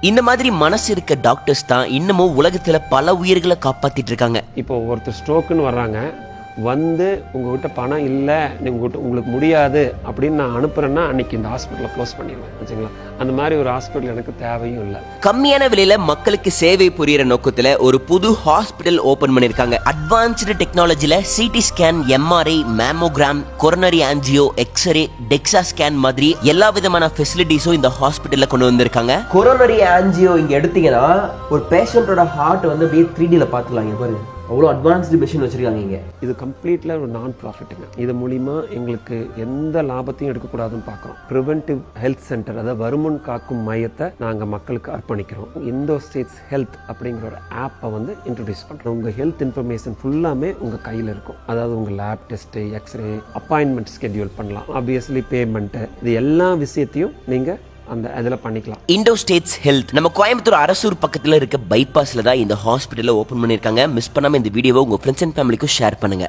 இந்த மாதிரி மனசு இருக்க டாக்டர்ஸ் தான் இன்னமும் உலகத்துல பல உயிர்களை காப்பாத்திட்டு இருக்காங்க. இப்போ ஒருத்தர் ஸ்ட்ரோக்குன்னு வர்றாங்க, வந்து உங்ககிட்ட பணம் இல்லை, உங்களுக்கு முடியாது அப்படின்னு நான் அனுப்புறேன்னா அன்னைக்கு இந்த ஹாஸ்பிட்டலை க்ளோஸ் பண்ணிடுவேன் வச்சுங்களா. அந்த மாதிரி ஒரு ஹாஸ்பிட்டல் எனக்கு தேவையும் இல்லை. கம்மியான விலையில மக்களுக்கு சேவை புரியுற நோக்கத்துல ஒரு புது ஹாஸ்பிட்டல் ஓபன் பண்ணிருக்காங்க. அட்வான்ஸ்டு டெக்னாலஜில CT scan, MRI, mammogram, coronary angio, X-ray, DEXA scan மாதிரி எல்லா விதமான ஃபெசிலிட்டிஸும் இந்த ஹாஸ்பிட்டல்ல கொண்டு வந்திருக்காங்க. கொரோனரி ஆன்ஜியோ இங்க எடுத்தீங்கன்னா ஒரு பேஷண்டோட ஹார்ட் வந்து அப்படியே 3Dல பார்த்துக்கலாம். பாருங்க, அவ்வளோ அட்வான்ஸ்டு மிஷின் வச்சிருக்காங்க இங்கே. இது கம்ப்ளீட்ல ஒரு நான் ப்ராஃபிட்டுங்க. இது மூலிமா எங்களுக்கு எந்த லாபத்தையும் எடுக்கக்கூடாதுன்னு பார்க்குறோம். ப்ரிவென்டிவ் ஹெல்த் சென்டர், அதாவது வருமுன் காக்கும் மையத்தை நாங்கள் மக்களுக்கு அர்ப்பணிக்கிறோம். இந்தோ ஸ்டேட்ஸ் ஹெல்த் அப்படிங்கிற ஒரு ஆப்பை வந்து இன்ட்ரடியூஸ் பண்ணுறோம். உங்கள் ஹெல்த் இன்ஃபர்மேஷன் ஃபுல்லாமே உங்கள் கையில் இருக்கும். அதாவது உங்கள் lab test, x-ray, appointment schedule பண்ணலாம், ஆப்வியஸ்லி பேமெண்ட்டு, இது எல்லா விஷயத்தையும் நீங்கள் அந்த அதில் பண்ணிக்கலாம். இண்டோ ஸ்டேட்ஸ் ஹெல்த் நம்ம கோயம்புத்தூர் அரசூர் பக்கத்துல இருக்க பைபாஸ்ல தான் இந்த ஹாஸ்பிட்டலை ஓபன் பண்ணிருக்காங்க. மிஸ் பண்ணாம இந்த வீடியோவை உங்க ஃப்ரெண்ட்ஸ் அண்ட் ஃபேமிலிக்கும் ஷேர் பண்ணுங்க.